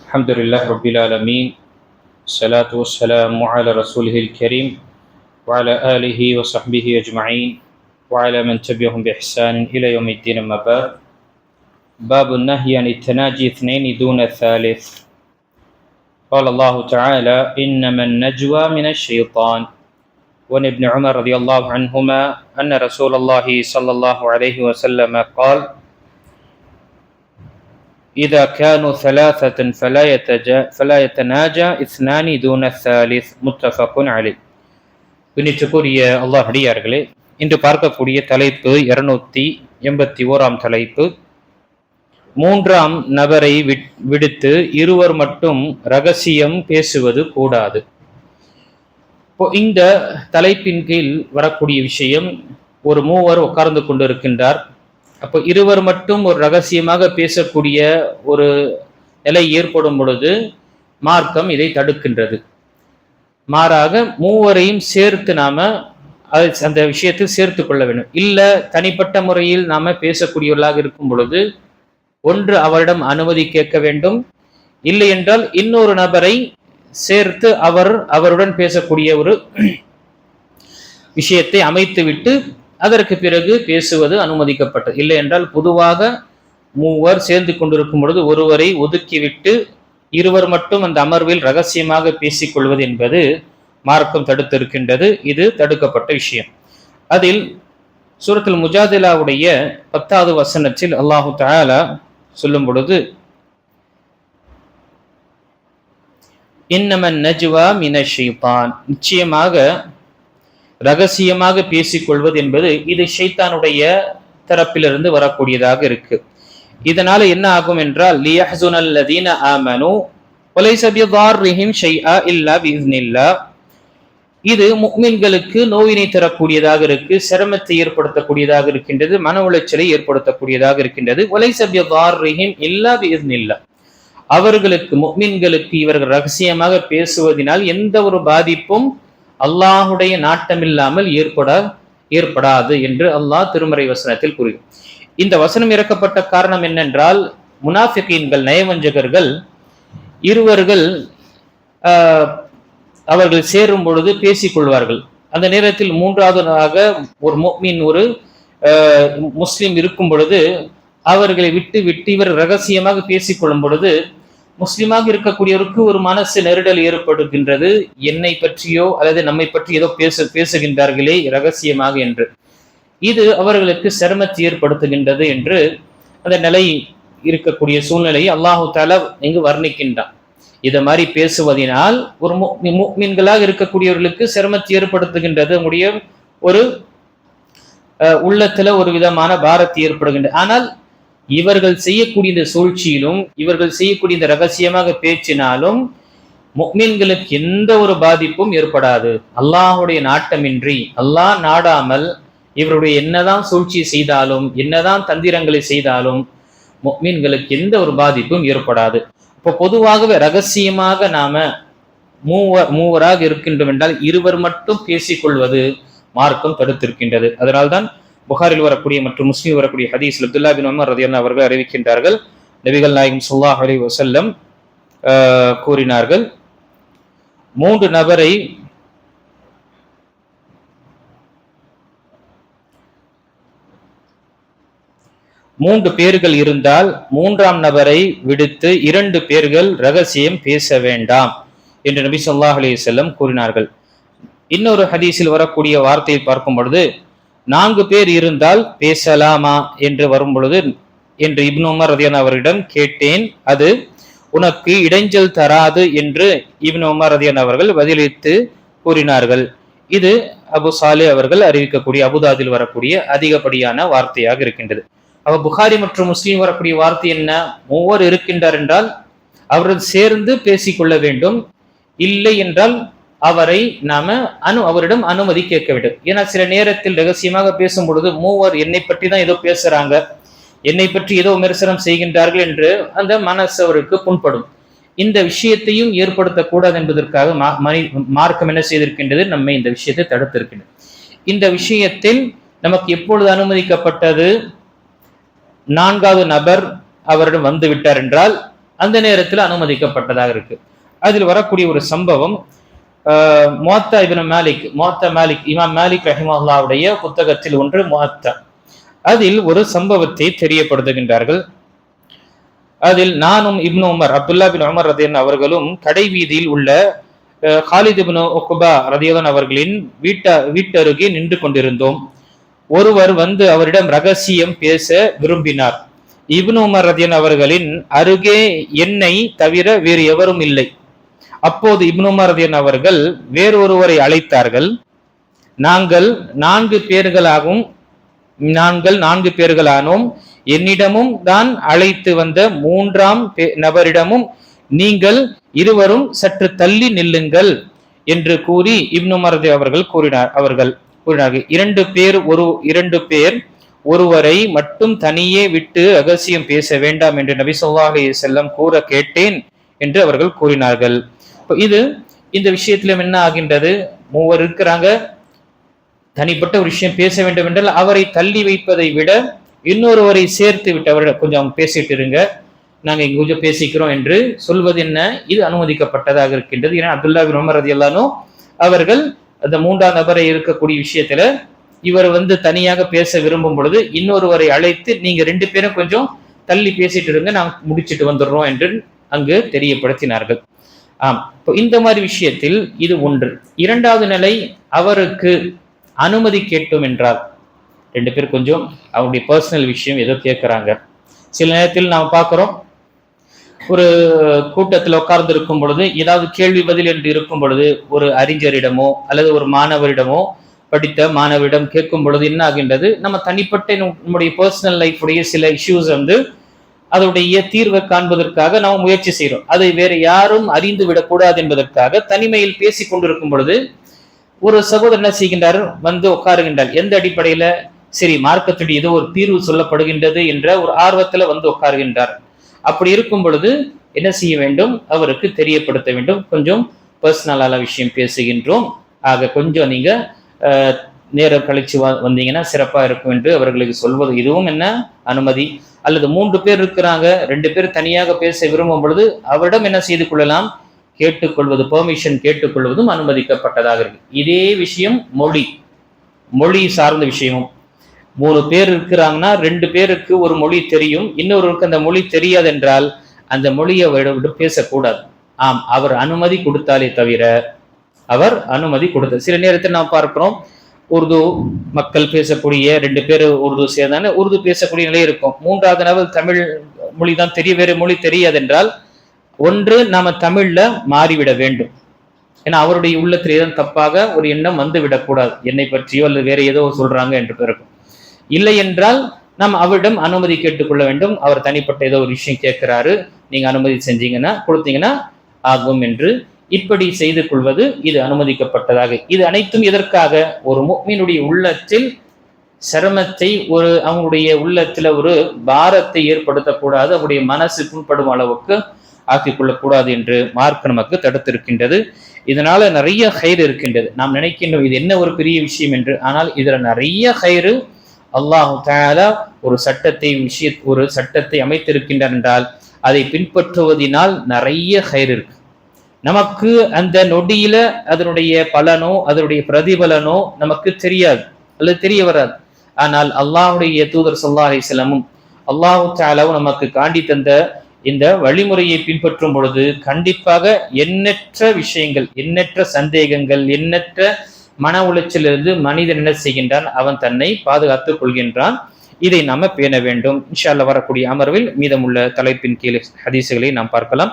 الحمد لله رب العالمين. الصلاة والسلام على رسوله الكريم وعلى آله وصحبه أجمعين وعلى من تبعهم بإحسان إلى يوم الدين. أما بعد، باب النهي عن التناجي اثنين دون الثالث. قال الله تعالى: إنما النجوى من الشيطان. وعن ابن عمر رضي الله عنهما أن رسول الله صلى الله عليه وسلم قال: إذا كانوا ثلاثة فلا يتناجى اثنان دون الثالث. متفق عليه. பின்னிட்டுக்குரிய அல்லாஹ் அடியார்களே, இன்று பார்க்கக்கூடிய தலைப்பு 281 தலைப்பு. மூன்றாம் நபரை விடுத்து இருவர் மட்டும் ரகசியம் பேசுவது கூடாது. இந்த தலைப்பின் கீழ் வரக்கூடிய விஷயம், ஒரு மூவர் உட்கார்ந்து கொண்டிருக்கின்றார். அப்போ இருவர் மட்டும் ஒரு ரகசியமாக பேசக்கூடிய ஒரு நிலை ஏற்படும் பொழுது மார்க்கம் இதை தடுக்கின்றது. மாறாக மூவரையும் சேர்த்து நாம அந்த விஷயத்தில் சேர்த்து கொள்ள வேண்டும். இல்லை தனிப்பட்ட முறையில் நாம பேசக்கூடியவர்களாக இருக்கும் பொழுது ஒன்று அவரிடம் அனுமதி கேட்க வேண்டும், இல்லை என்றால் இன்னொரு நபரை சேர்த்து அவருடன் பேசக்கூடிய ஒரு விஷயத்தை அமைத்துவிட்டு அதற்கு பிறகு பேசுவது அனுமதிக்கப்பட்டது. இல்லை என்றால் பொதுவாக மூவர் சேர்ந்து கொண்டிருக்கும் பொழுது ஒருவரை ஒதுக்கிவிட்டு இருவர் மட்டும் அந்த அமர்வில் ரகசியமாக பேசிக்கொள்வது என்பது மார்க்கம் தடுத்திருக்கின்றது. இது தடுக்கப்பட்ட விஷயம். அதில் சூரத்துல் முஜாதிலாவுடைய 10வது வசனத்தில் அல்லாஹு தஆலா சொல்லும் பொழுது, இன்னமன் நஜ்வா மினஷ் ஷைத்தான், நிச்சயமாக ரகசியமாக பேசிக்கொள்வது என்பது இது ஷைத்தானுடைய தரப்பிலிருந்து வரக்கூடியதாக இருக்கு. இதனால என்ன ஆகும் என்றால், லியஹ்ஸுனல் லதீன ஆமனு வலைஸ பிதார்ரிஹிம் ஷைஆ இல்லா பிஇذنில்லாஹ், இது முஃமின்களுக்கு நோயினை தரக்கூடியதாக இருக்கு, சிரமத்தை ஏற்படுத்தக்கூடியதாக இருக்கின்றது, மன உளைச்சலை ஏற்படுத்தக்கூடியதாக இருக்கின்றது. வலைஸ பிதார்ரிஹிம் இல்லா பிஇذنில்லாஹ், அவர்களுக்கு முஃமின்களுக்கு இவர்கள் ரகசியமாக பேசுவதனால் எந்த ஒரு பாதிப்பும் அல்லாஹுடைய நாட்டமில்லாமல் ஏற்படாது என்று அல்லாஹ் திருமறை வசனத்தில் கூறுகிறார். இந்த வசனம் இறக்கப்பட்ட காரணம் என்னென்றால், முனாஃபிகீன்கள், நயவஞ்சகர்கள் இருவர்கள் அவர்கள் சேரும் பொழுது பேசிக்கொள்வார்கள். அந்த நேரத்தில் மூன்றாவதாக ஒரு முஃமின், ஒரு முஸ்லிம் இருக்கும் பொழுது அவர்களை விட்டு இவர் ரகசியமாக பேசிக்கொள்ளும் பொழுது முஸ்லிமாக இருக்கக்கூடியவருக்கு ஒரு மனசு நெருடல் ஏற்படுகின்றது. என்னை பற்றியோ அல்லது நம்மை பற்றி ஏதோ பேசுகின்றார்களே ரகசியமாக என்று. இது அவர்களுக்கு சிரமத்தை ஏற்படுத்துகின்றது என்று அந்த நிலை இருக்கக்கூடிய சூழ்நிலையை அல்லாஹு தஆலா இங்கு வர்ணிக்கின்றான். இதை மாதிரி பேசுவதனால் ஒரு முஃமின்களாக இருக்கக்கூடியவர்களுக்கு சிரமத்தை ஏற்படுத்துகின்றது. நம்முடைய ஒரு உள்ளத்துல ஒரு விதமான பாரத்தை ஏற்படுகின்றது. ஆனால் இவர்கள் செய்யக்கூடிய இந்த சூழ்ச்சியிலும் இவர்கள் செய்யக்கூடிய இந்த ரகசியமாக பேச்சினாலும் முஃமின்களுக்கு எந்த ஒரு பாதிப்பும் ஏற்படாது. அல்லாஹுடைய நாட்டமின்றி, அல்லாஹ் நாடாமல் இவருடைய என்னதான் சூழ்ச்சி செய்தாலும் என்னதான் தந்திரங்களை செய்தாலும் முஃமின்களுக்கு எந்த ஒரு பாதிப்பும் ஏற்படாது. இப்போ பொதுவாகவே ரகசியமாக நாம மூவராக இருக்கின்றோம் என்றால் இருவர் மட்டும் பேசிக்கொள்வது மார்க்கம் தடுத்திருக்கின்றது. அதனால்தான் புகாரில் வரக்கூடிய மற்றும் முஸ்லிம் வரக்கூடிய ஹதீஸ் அப்துல்லா பின் உமர் ரலியல்லாஹு அவர்கள் அறிவிக்கின்றார்கள், நபிகள் நாயகம் ஸல்லல்லாஹு அலைஹி வஸல்லம் கூறினார்கள், மூன்று பேர்கள் இருந்தால் மூன்றாம் நபரை விடுத்து 2 பேர்கள் ரகசியம் பேச வேண்டாம் என்று நபி ஸல்லல்லாஹு அலைஹி வஸல்லம் கூறினார்கள். இன்னொரு ஹதீஸில் வரக்கூடிய வார்த்தையை பார்க்கும் பொழுது, 4 பேர் இருந்தால் பேசலாமா என்று வரும் பொழுது என்று இப்னு உமர் ரலியல்லாஹு அவரிடம் கேட்டேன், அது உனக்கு இடைஞ்சல் தராது என்று இப்னு உமர் ரலியல்லாஹு அவர்கள் பதிலளித்து கூறினார்கள். இது அபு சாலே அவர்கள் அறிவிக்கக்கூடிய அபுதாதில் வரக்கூடிய அதிகப்படியான வார்த்தையாக இருக்கின்றது. அப்ப புகாரி மற்றும் முஸ்லீம் வரக்கூடிய வார்த்தை என்ன? மூவர் இருக்கின்றார் என்றால் அவர்கள் சேர்ந்து பேசிக்கொள்ள வேண்டும், இல்லை என்றால் அவரை நாம அவரிடம் அனுமதி கேட்க வேண்டும். ஏன்னா சில நேரத்தில் ரகசியமாக பேசும் பொழுது மூவர் என்னை பற்றி தான் ஏதோ பேசுறாங்க, என்னை பற்றி ஏதோ விமர்சனம் செய்கின்றார்கள் என்று அந்த மனசு அவருக்கு புண்படும். இந்த விஷயத்தையும் ஏற்படுத்தக்கூடாது என்பதற்காக மார்க்கம் என்ன செய்திருக்கின்றது? நம்மை இந்த விஷயத்தை தடுத்திருக்கின்றது. இந்த விஷயத்தில் நமக்கு எப்பொழுது அனுமதிக்கப்பட்டது? 4வது நபர் அவரிடம் வந்து விட்டார் என்றால் அந்த நேரத்தில் அனுமதிக்கப்பட்டதாக இருக்கு. அதில் வரக்கூடிய ஒரு சம்பவம் முவத்தா இப்னு மாலிக், இமாம் மாலிக் ரஹிமஹுல்லாஹ்வுடைய புத்தகத்தில் ஒன்று முவத்தா. அதில் ஒரு சம்பவத்தை தெரியப்படுத்துகின்றார்கள். அதில் நானும் இப்னு உமர், அப்துல்லா பின் உமர் ரதியல்லாஹு அவர்களும் கடை வீதியில் உள்ள காலித் இப்னு உக்பா ரதியல்லாஹு அவர்களின் வீட்டருகே நின்று கொண்டிருந்தோம். ஒருவர் வந்து அவரிடம் ரகசியம் பேச விரும்பினார். இப்னு உமர் ரதியல்லாஹு அவர்களின் அருகே என்னை தவிர வேறு எவரும் இல்லை. அப்போது இப்னு உமர் ரதியல்லாஹு அவர்கள் வேறொருவரை அழைத்தார்கள். நாங்கள் நான்கு பேர்களானோம். என்னிடமும் தான் அழைத்து வந்த மூன்றாம் நபரிடமும் நீங்கள் இருவரும் சற்று தள்ளி நில்லுங்கள் என்று கூறி இப்னு உமர் அவர்கள் கூறினார்கள். இரண்டு பேர் ஒருவரை மட்டும் தனியே விட்டு ரகசியம் பேச வேண்டாம் என்று நபி ஸல்லல்லாஹு அலைஹி வஸல்லம் கூற கேட்டேன் என்று அவர்கள் கூறினார்கள். இந்த விஷயத்திலும் என்ன ஆகின்றது, மூவர் இருக்கிறாங்க, தனிப்பட்ட ஒரு விஷயம் பேச வேண்டும் என்றால் அவரை தள்ளி வைப்பதை விட இன்னொருவரை சேர்த்து விட்டு அவர்கள் கொஞ்சம் அவங்க பேசிட்டு இருங்க, நாங்க இங்க கொஞ்சம் பேசிக்கிறோம் என்று சொல்வது என்ன, இது அனுமதிக்கப்பட்டதாக இருக்கின்றது. ஏன்னா அப்துல்லா பின் உமர் ரலியல்லாஹு அன்ஹு அவர்கள் அந்த மூன்றாம் நபரை இருக்கக்கூடிய விஷயத்துல இவர் வந்து தனியாக பேச விரும்பும் பொழுது இன்னொருவரை அழைத்து நீங்க ரெண்டு பேரும் கொஞ்சம் தள்ளி பேசிட்டு இருங்க, நாங்க முடிச்சுட்டு வந்துடுறோம் என்று அங்கு தெரியப்படுத்தினார்கள். இப்போ இந்த மாதிரி விஷயத்தில் இது ஒன்று. இரண்டாவது நிலை, அவருக்கு அனுமதி கேட்டோம் என்றால், ரெண்டு பேர் கொஞ்சம் அவருடைய பர்சனல் விஷயம் ஏதோ கேட்கிறாங்க. சில நேரத்தில் நாம் பார்க்கிறோம், ஒரு கூட்டத்தில் உட்கார்ந்து இருக்கும் பொழுது ஏதாவது கேள்வி பதில் என்று இருக்கும் பொழுது ஒரு அறிஞரிடமோ அல்லது ஒரு மாணவரிடமோ, படித்த மாணவரிடம் கேட்கும் பொழுது என்ன ஆகின்றது, நம்ம தனிப்பட்ட நம்முடைய பர்சனல் லைஃபுடைய சில இஷ்யூஸ் வந்து அதனுடைய தீர்வை காண்பதற்காக நாம் முயற்சி செய்கிறோம். அதை வேற யாரும் அறிந்து விடக்கூடாது என்பதற்காக தனிமையில் பேசி கொண்டிருக்கும் பொழுது ஒரு சகோதரர் என்ன செய்கின்றார், வந்து உட்காருகின்றார். எந்த அடிப்படையில, சரி மார்க்கத்துடைய ஏதோ ஒரு தீர்வு சொல்லப்படுகின்றது என்ற ஒரு ஆர்வத்துல வந்து உட்காருகின்றார். அப்படி இருக்கும் பொழுது என்ன செய்ய வேண்டும், அவருக்கு தெரியப்படுத்த வேண்டும், கொஞ்சம் பர்சனலான விஷயம் பேசுகின்றோம், ஆக கொஞ்சம் நீங்க நேரம் கழிச்சு வந்தீங்கன்னா சிறப்பா இருக்கும் என்று அவர்களுக்கு சொல்வது, இதுவும் என்ன அனுமதி. அல்லது 3 பேர் இருக்கிறாங்க, 2 பேர் தனியாக பேச விரும்பும் பொழுது அவரிடம் என்ன செய்து கொள்ளலாம், கேட்டுக்கொள்வது, பெர்மிஷன் கேட்டுக்கொள்வதும் அனுமதிக்கப்பட்டதாக இருக்கு. இதே விஷயம் மொழி சார்ந்த விஷயமும், 3 பேர் இருக்கிறாங்கன்னா 2 பேருக்கு ஒரு மொழி தெரியும், இன்னொருவருக்கு அந்த மொழி தெரியாது என்றால் அந்த மொழியை விட்டு பேசக்கூடாது. அவர் அனுமதி கொடுத்தாலே தவிர, அவர் அனுமதி கொடுத்த. சில நேரத்தில் நாம் பார்க்கிறோம், உருது மக்கள் பேசக்கூடிய 2 பேர் உருது சேர்ந்தானே உருது பேசக்கூடிய நிலை இருக்கும். 3வது நபர் தமிழ் மொழி தான் தெரியும், வேறு மொழி தெரியாது என்றால் ஒன்று நாம தமிழ்ல மாறிவிட வேண்டும். ஏன்னா அவருடைய உள்ளத்தில் ஏதோ தப்பாக ஒரு எண்ணம் வந்து விடக்கூடாது, என்னை பற்றியோ அல்லது வேற ஏதோ சொல்றாங்க என்று பிறக்கும். இல்லை என்றால் நாம் அவரிடம் அனுமதி கேட்டுக்கொள்ள வேண்டும். அவர் தனிப்பட்ட ஏதோ ஒரு விஷயம் கேட்கிறாரு, நீங்க அனுமதி செஞ்சீங்கன்னா கொடுத்தீங்கன்னா ஆகும் என்று இப்படி செய்து கொள்வது இது அனுமதிக்கப்பட்டதாக. இது அனைத்தும் எதற்காக, ஒரு முஃமினுடைய உள்ளத்தில் சிரமத்தை, அவங்களுடைய உள்ளத்துல ஒரு பாரத்தை ஏற்படுத்தக்கூடாது, அவருடைய மனசு புண்படும் அளவுக்கு ஆக்கிக் கொள்ளக்கூடாது என்று மார்க்க நமக்கு தடுத்திருக்கின்றது. இதனால நிறைய ஹைர் இருக்கின்றது. நாம் நினைக்கின்றோம் இது என்ன ஒரு பெரிய விஷயம் என்று, ஆனால் இதுல நிறைய ஹைரு. அல்லாஹு தஆலா ஒரு சட்டத்தை அமைத்திருக்கின்றார் என்றால் அதை பின்பற்றுவதனால் நிறைய ஹைர் இருக்கு. நமக்கு அந்த நொடியில அதனுடைய பலனோ அதனுடைய பிரதிபலனோ நமக்கு தெரியாது அல்லது தெரிய வராது. ஆனால் அல்லாஹுடைய தூதர் ஸல்லல்லாஹு அலைஹி வஸல்லமும் அல்லாஹு தஆலாவும் நமக்கு காண்டி தந்த இந்த வழிமுறையை பின்பற்றும் பொழுது கண்டிப்பாக எண்ணற்ற விஷயங்கள், எண்ணற்ற சந்தேகங்கள், எண்ணற்ற மன உளைச்சலிலிருந்து மனிதன் என்ன செய்கின்றான், அவன் தன்னை பாதுகாத்துக் கொள்கின்றான். இதை நாம பேண வேண்டும். இன்ஷா அல்லாஹ் வரக்கூடிய அமர்வில் மீதமுள்ள தலைப்பின் கீழ் ஹதீசுகளை நாம் பார்க்கலாம்.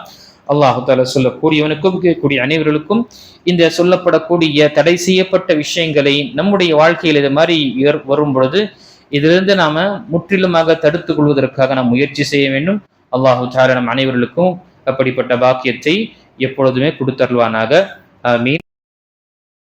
அல்லாஹு தஆலா சொல்லக்கூடியவனுக்கும் கேட்கக்கூடிய அனைவர்களுக்கும் இந்த சொல்லப்படக்கூடிய தடை செய்யப்பட்ட விஷயங்களை நம்முடைய வாழ்க்கையில் இது மாதிரி வரும் பொழுது இதிலிருந்து நாம முற்றிலுமாக தடுத்துக் கொள்வதற்காக நாம் முயற்சி செய்ய வேண்டும். அல்லாஹு தஆலா நம் அனைவர்களுக்கும் அப்படிப்பட்ட பாக்கியத்தை எப்பொழுதுமே கொடுத்தருள்வானாக. ஆமீன்.